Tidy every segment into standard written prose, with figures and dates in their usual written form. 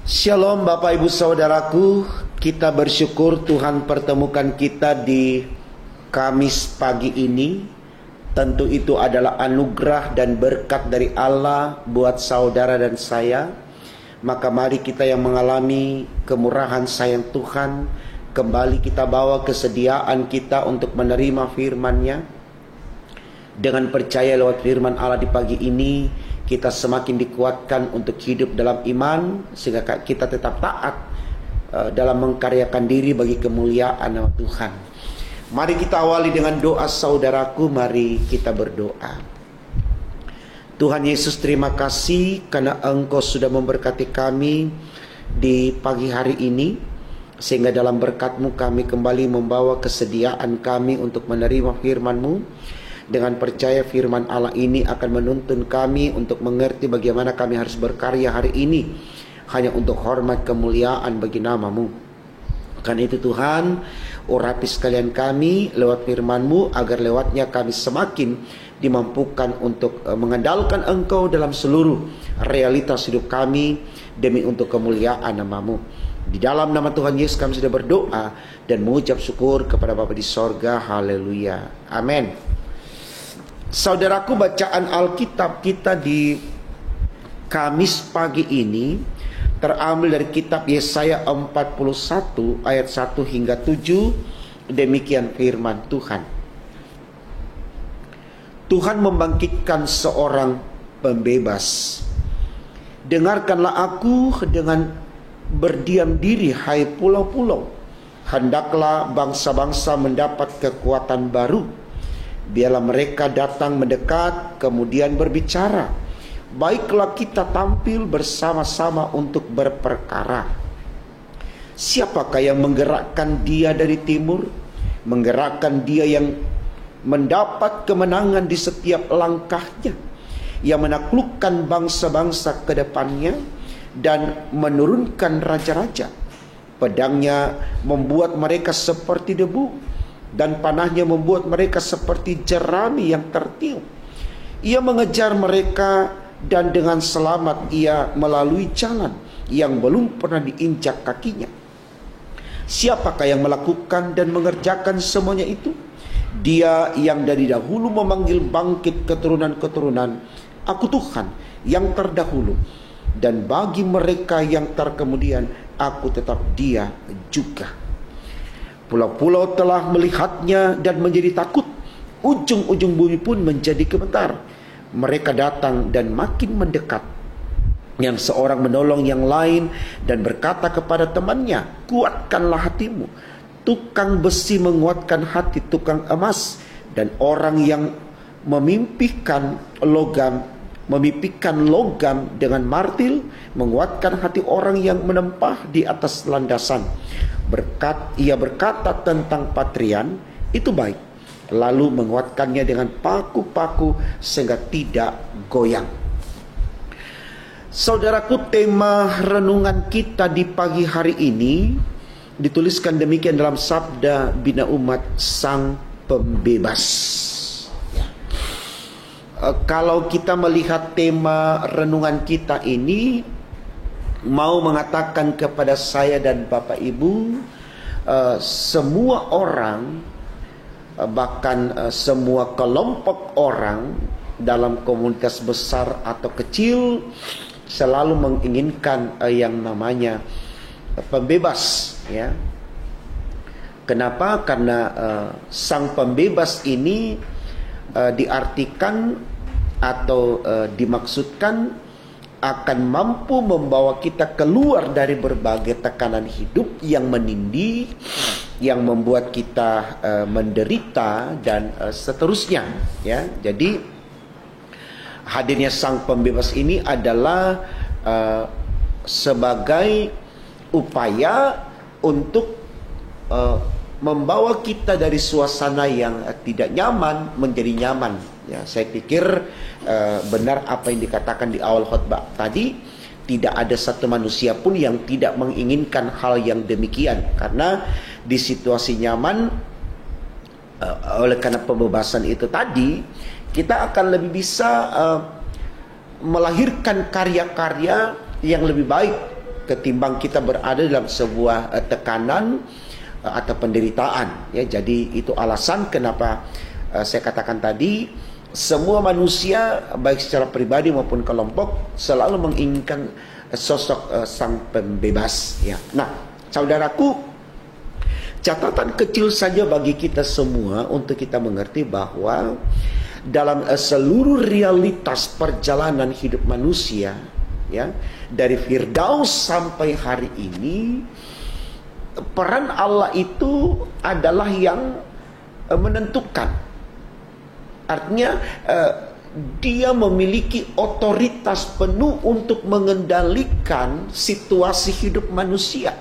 Shalom Bapak Ibu Saudaraku, kita bersyukur Tuhan pertemukan kita di Kamis pagi ini. Tentu itu adalah anugerah dan berkat dari Allah buat saudara dan saya. Maka mari kita yang mengalami kemurahan sayang Tuhan, kembali kita bawa kesediaan kita untuk menerima firman-Nya. Dengan percaya lewat firman Allah di pagi ini, kita semakin dikuatkan untuk hidup dalam iman, sehingga kita tetap taat dalam mengkaryakan diri bagi kemuliaan nama Tuhan. Mari kita awali dengan doa saudaraku, mari kita berdoa. Tuhan Yesus, terima kasih karena Engkau sudah memberkati kami di pagi hari ini, sehingga dalam berkat-Mu kami kembali membawa kesediaan kami untuk menerima firman-Mu. Dengan percaya firman Allah ini akan menuntun kami untuk mengerti bagaimana kami harus berkarya hari ini, hanya untuk hormat kemuliaan bagi nama-Mu. Karena itu Tuhan, urapi sekalian kami lewat firman-Mu, agar lewatnya kami semakin dimampukan untuk mengandalkan Engkau dalam seluruh realitas hidup kami, demi untuk kemuliaan nama-Mu. Di dalam nama Tuhan Yesus kami sudah berdoa dan mengucap syukur kepada Bapa di sorga. Haleluya, amin. Saudaraku, bacaan Alkitab kita di Kamis pagi ini terambil dari kitab Yesaya 41 ayat 1 hingga 7. Demikian firman Tuhan. Tuhan membangkitkan seorang pembebas. Dengarkanlah aku dengan berdiam diri, hai pulau-pulau. Hendaklah bangsa-bangsa mendapat kekuatan baru. Biarlah mereka datang mendekat, kemudian berbicara. Baiklah kita tampil bersama-sama untuk berperkara. Siapakah yang menggerakkan dia dari timur? Menggerakkan dia yang mendapat kemenangan di setiap langkahnya, yang menaklukkan bangsa-bangsa ke depannya dan menurunkan raja-raja. Pedangnya membuat mereka seperti debu, dan panahnya membuat mereka seperti jerami yang tertiup. Ia mengejar mereka, dan dengan selamat ia melalui jalan yang belum pernah diinjak kakinya. Siapakah yang melakukan dan mengerjakan semuanya itu? Dia yang dari dahulu memanggil bangkit keturunan-keturunan. Aku Tuhan yang terdahulu, dan bagi mereka yang terkemudian aku tetap Dia juga. Pulau-pulau telah melihatnya dan menjadi takut. Ujung-ujung bumi pun menjadi gemetar. Mereka datang dan makin mendekat. Yang seorang menolong yang lain dan berkata kepada temannya, kuatkanlah hatimu. Tukang besi menguatkan hati tukang emas, dan orang yang memimpikan logam dengan martil menguatkan hati orang yang menempah di atas landasan. Ia berkata tentang patrian, itu baik, lalu menguatkannya dengan paku-paku sehingga tidak goyang. Saudaraku, tema renungan kita di pagi hari ini dituliskan demikian dalam Sabda Bina Umat Sang Pembebas. Kalau kita melihat tema renungan kita ini, mau mengatakan kepada saya dan Bapak Ibu, semua orang, bahkan semua kelompok orang dalam komunitas besar atau kecil, selalu menginginkan yang namanya pembebas, ya. Kenapa? Karena sang pembebas ini diartikan atau dimaksudkan akan mampu membawa kita keluar dari berbagai tekanan hidup yang menindih, yang membuat kita menderita dan seterusnya, ya. Jadi hadirnya sang pembebas ini adalah sebagai upaya untuk membawa kita dari suasana yang tidak nyaman menjadi nyaman. Ya, saya pikir benar apa yang dikatakan di awal khotbah tadi. Tidak ada satu manusia pun yang tidak menginginkan hal yang demikian. Karena di situasi nyaman, oleh karena pembebasan itu tadi, kita akan lebih bisa melahirkan karya-karya yang lebih baik ketimbang kita berada dalam sebuah tekanan atau penderitaan. Ya, jadi itu alasan kenapa saya katakan tadi, semua manusia baik secara pribadi maupun kelompok selalu menginginkan sosok sang pembebas. Ya. Nah, saudaraku, catatan kecil saja bagi kita semua untuk kita mengerti bahwa dalam seluruh realitas perjalanan hidup manusia, ya, dari Firdaus sampai hari ini, peran Allah itu adalah yang menentukan. Artinya dia memiliki otoritas penuh untuk mengendalikan situasi hidup manusia.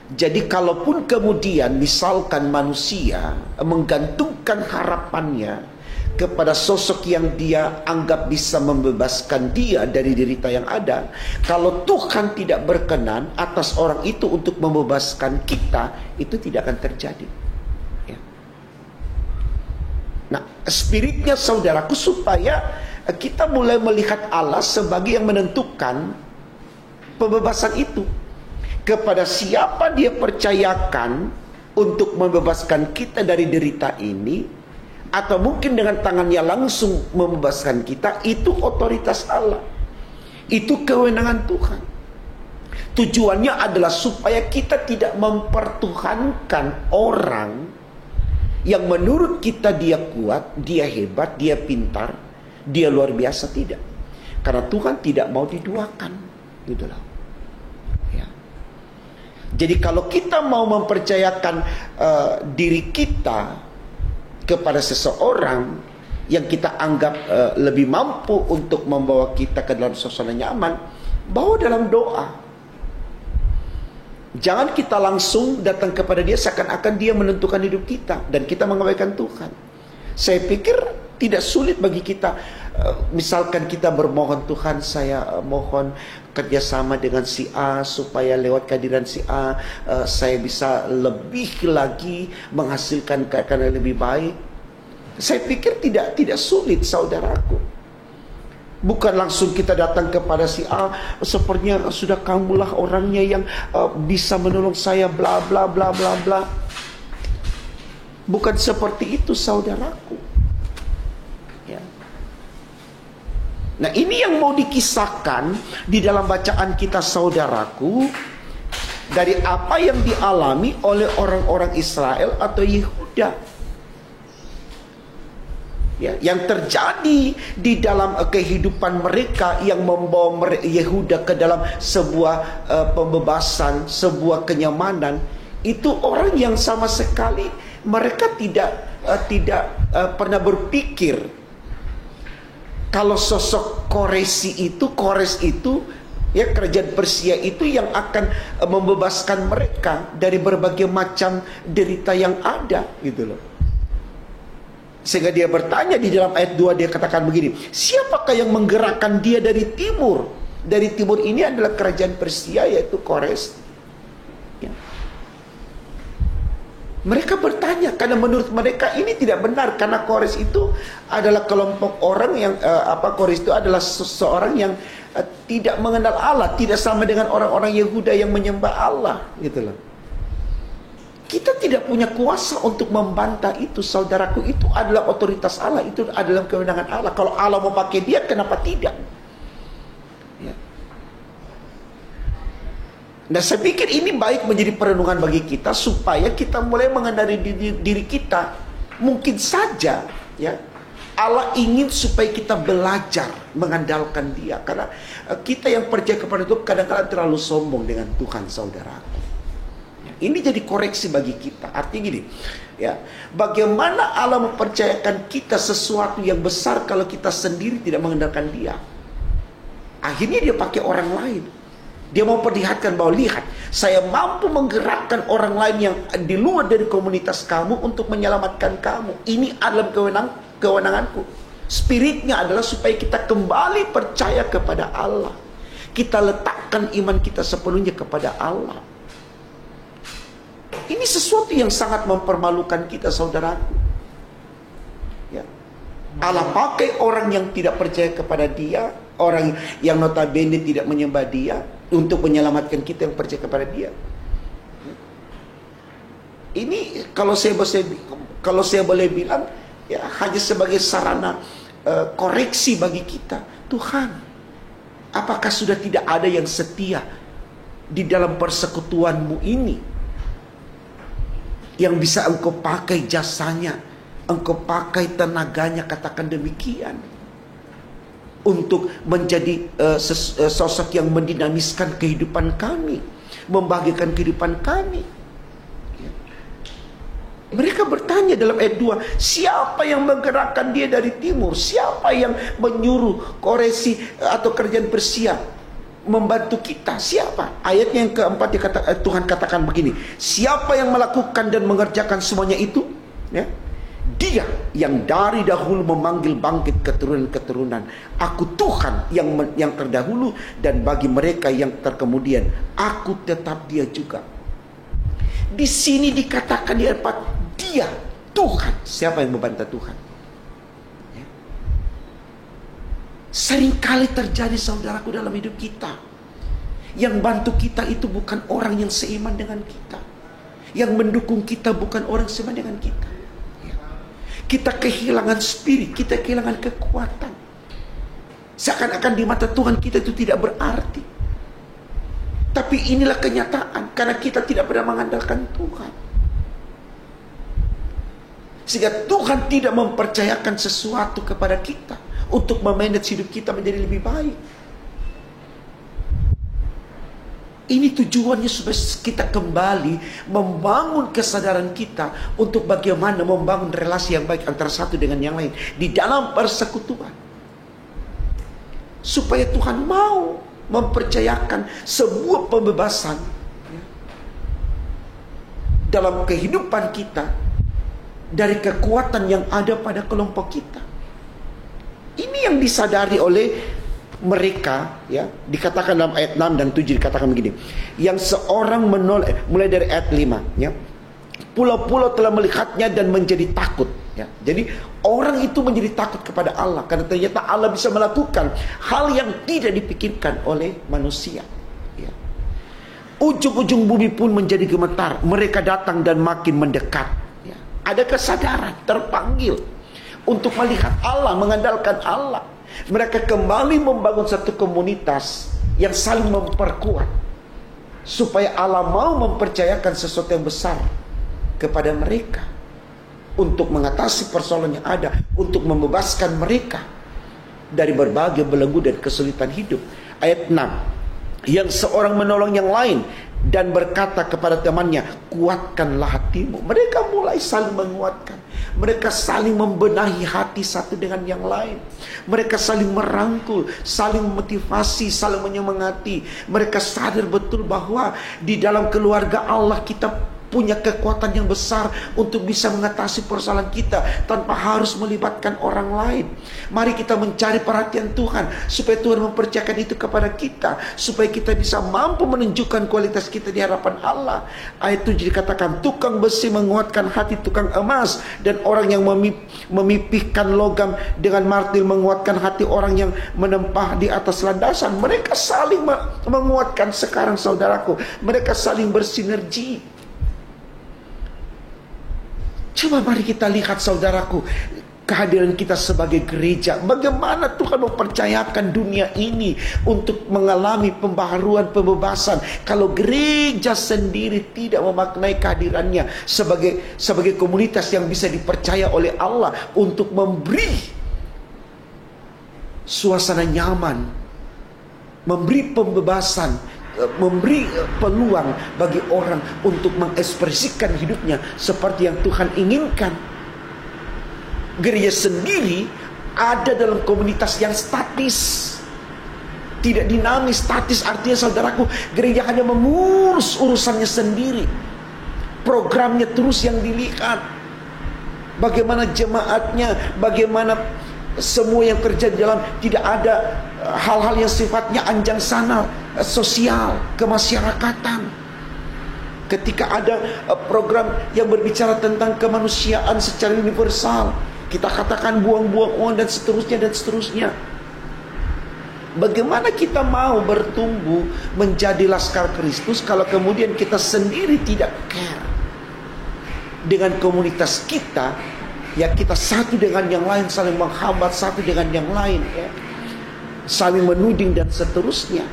Jadi kalaupun kemudian misalkan manusia menggantungkan harapannya kepada sosok yang dia anggap bisa membebaskan dia dari derita yang ada, kalau Tuhan tidak berkenan atas orang itu untuk membebaskan kita, itu tidak akan terjadi. Ya. Nah, spiritnya saudaraku, supaya kita mulai melihat Allah sebagai yang menentukan pembebasan itu. Kepada siapa dia percayakan untuk membebaskan kita dari derita ini, atau mungkin dengan tangannya langsung membebaskan kita, itu otoritas Allah. Itu kewenangan Tuhan. Tujuannya adalah supaya kita tidak mempertuhankan orang yang menurut kita dia kuat, dia hebat, dia pintar, dia luar biasa. Tidak. Karena Tuhan tidak mau diduakan. Gitu loh. Jadi kalau kita mau mempercayakan diri kita kepada seseorang yang kita anggap lebih mampu untuk membawa kita ke dalam suasana nyaman, bawa dalam doa. Jangan kita langsung datang kepada dia seakan-akan dia menentukan hidup kita dan kita mengabaikan Tuhan. Saya pikir tidak sulit bagi kita. Misalkan kita bermohon, Tuhan saya mohon kerjasama dengan si A supaya lewat kehadiran si A saya bisa lebih lagi menghasilkan karya yang lebih baik. Saya pikir tidak sulit, saudaraku. Bukan langsung kita datang kepada si A, sepertinya sudah kamulah orangnya yang bisa menolong saya, bla bla bla bla bla. Bukan seperti itu, saudaraku. Ya. Nah, ini yang mau dikisahkan di dalam bacaan kita, saudaraku, dari apa yang dialami oleh orang-orang Israel atau Yehuda. Ya, yang terjadi di dalam kehidupan mereka yang membawa Yehuda ke dalam sebuah pembebasan, sebuah kenyamanan, itu orang yang sama sekali mereka tidak pernah berpikir kalau sosok Kores itu, ya, kerajaan Persia itu yang akan membebaskan mereka dari berbagai macam derita yang ada, gitu loh. Sehingga dia bertanya di dalam ayat 2, dia katakan begini, siapakah yang menggerakkan dia dari timur? Dari timur ini adalah kerajaan Persia, yaitu Kores. Ya. Mereka bertanya karena menurut mereka ini tidak benar, karena Kores itu adalah kelompok orang yang Kores itu adalah seseorang yang tidak mengenal Allah, tidak sama dengan orang-orang Yehuda yang menyembah Allah, gitu loh. Kita tidak punya kuasa untuk membantah itu, saudaraku. Itu adalah otoritas Allah, itu adalah kewenangan Allah. Kalau Allah mau pakai dia, kenapa tidak? Ya. Nah, saya pikir ini baik menjadi perenungan bagi kita supaya kita mulai mengenali diri kita. Mungkin saja, ya, Allah ingin supaya kita belajar mengandalkan Dia, karena kita yang percaya kepada Tuhan kadang-kadang terlalu sombong dengan Tuhan, saudaraku. Ya, ini jadi koreksi bagi kita. Artinya gini, ya, bagaimana Allah mempercayakan kita sesuatu yang besar kalau kita sendiri tidak mengandalkan Dia? Akhirnya Dia pakai orang lain. Dia mau perlihatkan bahwa lihat, saya mampu menggerakkan orang lain yang di luar dari komunitas kamu untuk menyelamatkan kamu. Ini adalah kewenanganku. Spiritnya adalah supaya kita kembali percaya kepada Allah. Kita letakkan iman kita sepenuhnya kepada Allah. Ini sesuatu yang sangat mempermalukan kita, saudaraku. Ya. Allah pakai orang yang tidak percaya kepada Dia Orang yang notabene tidak menyembah Dia untuk menyelamatkan kita yang percaya kepada Dia. Ini kalau saya boleh bilang, ya hanya sebagai sarana koreksi bagi kita. Tuhan, apakah sudah tidak ada yang setia di dalam persekutuan-Mu ini, yang bisa Engkau pakai jasanya, Engkau pakai tenaganya, katakan demikian, untuk menjadi sosok yang mendinamiskan kehidupan kami, membahagiakan kehidupan kami. Mereka bertanya dalam ayat 2, siapa yang menggerakkan dia dari timur? Siapa yang menyuruh Koresi atau kerajaan Persia membantu kita? Siapa? Ayatnya yang keempat Tuhan katakan begini, siapa yang melakukan dan mengerjakan semuanya itu? Ya. Dia yang dari dahulu memanggil bangkit keturunan-keturunan. Aku Tuhan yang terdahulu, dan bagi mereka yang terkemudian, aku tetap Dia juga. Di sini dikatakan di ayat 4, Dia Tuhan. Siapa yang membantah Tuhan? Ya. Seringkali terjadi, saudaraku, dalam hidup kita, yang bantu kita itu bukan orang yang seiman dengan kita, yang mendukung kita bukan orang seiman dengan kita. Ya. Kita kehilangan spirit, kita kehilangan kekuatan. Seakan-akan di mata Tuhan kita itu tidak berarti. Tapi inilah kenyataan, karena kita tidak pernah mengandalkan Tuhan, sehingga Tuhan tidak mempercayakan sesuatu kepada kita untuk memanage hidup kita menjadi lebih baik. Ini tujuannya supaya kita kembali membangun kesadaran kita untuk bagaimana membangun relasi yang baik antara satu dengan yang lain di dalam persekutuan, supaya Tuhan mau mempercayakan sebuah pembebasan dalam kehidupan kita dari kekuatan yang ada pada kelompok kita. Ini yang disadari oleh mereka, ya. Dikatakan dalam ayat 6 dan 7 dikatakan begini, yang seorang menoleh, mulai dari ayat 5, ya. Pulau-pulau telah melihatnya dan menjadi takut, ya. Jadi orang itu menjadi takut kepada Allah, karena ternyata Allah bisa melakukan hal yang tidak dipikirkan oleh manusia, ya. Ujung-ujung bumi pun menjadi gemetar. Mereka datang dan makin mendekat, ya. Ada kesadaran, terpanggil untuk melihat Allah, mengandalkan Allah. Mereka kembali membangun satu komunitas yang saling memperkuat, supaya Allah mau mempercayakan sesuatu yang besar kepada mereka untuk mengatasi persoalan yang ada, untuk membebaskan mereka dari berbagai belenggu dan kesulitan hidup. Ayat 6, yang seorang menolong yang lain dan berkata kepada temannya, kuatkanlah hatimu. Mereka mulai saling menguatkan, mereka saling membenahi hati satu dengan yang lain, mereka saling merangkul, saling memotivasi, saling menyemangati. Mereka sadar betul bahwa di dalam keluarga Allah kita punya kekuatan yang besar untuk bisa mengatasi persoalan kita tanpa harus melibatkan orang lain. Mari kita mencari perhatian Tuhan, supaya Tuhan mempercayakan itu kepada kita, supaya kita bisa mampu menunjukkan kualitas kita di hadapan Allah. Ayat 7 dikatakan, tukang besi menguatkan hati tukang emas, dan orang yang memipihkan logam dengan martil menguatkan hati orang yang menempah di atas landasan. Mereka saling menguatkan sekarang, saudaraku. Mereka saling bersinergi. Coba mari kita lihat, saudaraku, kehadiran kita sebagai gereja. Bagaimana Tuhan mempercayakan dunia ini untuk mengalami pembaharuan, pembebasan, kalau gereja sendiri tidak memaknai kehadirannya sebagai komunitas yang bisa dipercaya oleh Allah untuk memberi suasana nyaman, memberi pembebasan, memberi peluang bagi orang untuk mengekspresikan hidupnya seperti yang Tuhan inginkan. Gereja sendiri ada dalam komunitas yang statis, tidak dinamis. Statis artinya, saudaraku, gereja hanya mengurus urusannya sendiri, programnya terus yang dilihat, bagaimana jemaatnya, bagaimana semua yang kerja di dalam. Tidak ada hal-hal yang sifatnya anjang sana, sosial, kemasyarakatan. Ketika ada program yang berbicara tentang kemanusiaan secara universal, kita katakan buang-buang uang dan seterusnya dan seterusnya. Bagaimana kita mau bertumbuh menjadi laskar Kristus kalau kemudian kita sendiri tidak care dengan komunitas kita? Ya, kita satu dengan yang lain saling menghambat satu dengan yang lain, ya, saling menuding dan seterusnya.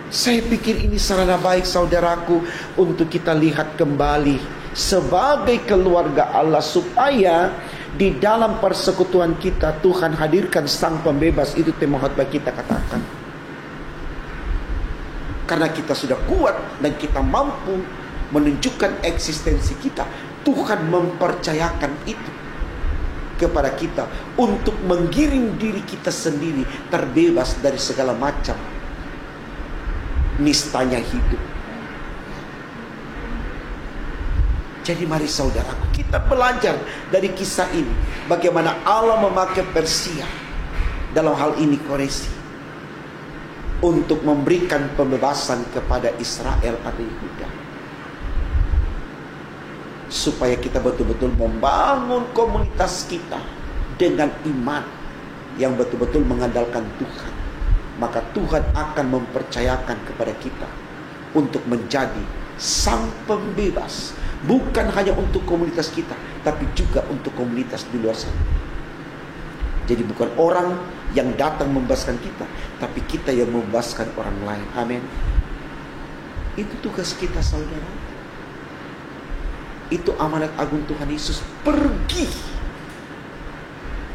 Saya pikir ini sarana baik, saudaraku, untuk kita lihat kembali sebagai keluarga Allah, supaya di dalam persekutuan kita Tuhan hadirkan Sang Pembebas. Itu tema khotbah kita katakan. Karena kita sudah kuat dan kita mampu menunjukkan eksistensi kita, Tuhan mempercayakan itu kepada kita untuk menggiring diri kita sendiri terbebas dari segala macam nistanya hidup. Jadi mari saudaraku, kita belajar dari kisah ini bagaimana Allah memakai Persia, dalam hal ini Koresi, untuk memberikan pembebasan kepada Israel atau Yehuda, supaya kita betul-betul membangun komunitas kita dengan iman yang betul-betul mengandalkan Tuhan. Maka Tuhan akan mempercayakan kepada kita untuk menjadi Sang Pembebas, bukan hanya untuk komunitas kita, tapi juga untuk komunitas di luar sana. Jadi bukan orang yang datang membebaskan kita, tapi kita yang membebaskan orang lain. Amin. Itu tugas kita, saudara. Itu amanat agung Tuhan Yesus. Pergi,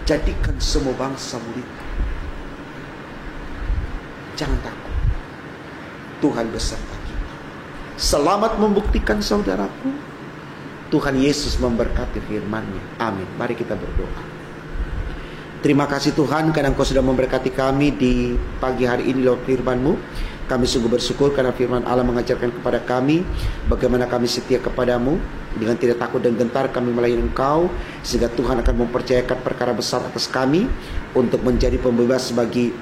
jadikan semua bangsa muridku. Jangan takut, Tuhan beserta kita. Selamat membuktikan, saudaraku. Tuhan Yesus memberkati firman-Nya. Amin. Mari kita berdoa. Terima kasih Tuhan, karena Engkau sudah memberkati kami di pagi hari ini lewat firman-Mu. Kami sungguh bersyukur karena firman Allah mengajarkan kepada kami bagaimana kami setia kepadamu. Dengan tidak takut dan gentar kami melayani Engkau, sehingga Tuhan akan mempercayakan perkara besar atas kami untuk menjadi pembebas bagi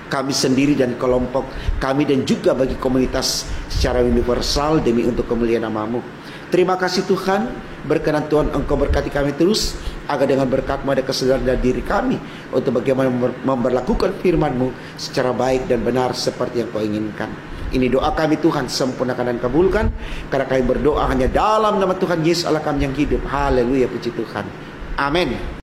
kami sendiri dan kelompok kami, dan juga bagi komunitas secara universal demi untuk kemuliaan nama-Mu. Terima kasih Tuhan. Berkenan Tuhan Engkau berkati kami terus, agar dengan berkat-Mu ada kesadaran dari diri kami untuk bagaimana memberlakukan firman-Mu secara baik dan benar seperti yang Kau inginkan. Ini doa kami Tuhan, sempurnakan dan kabulkan, karena kami berdoa hanya dalam nama Tuhan Yesus Allah kami yang hidup. Haleluya, puji Tuhan. Amin.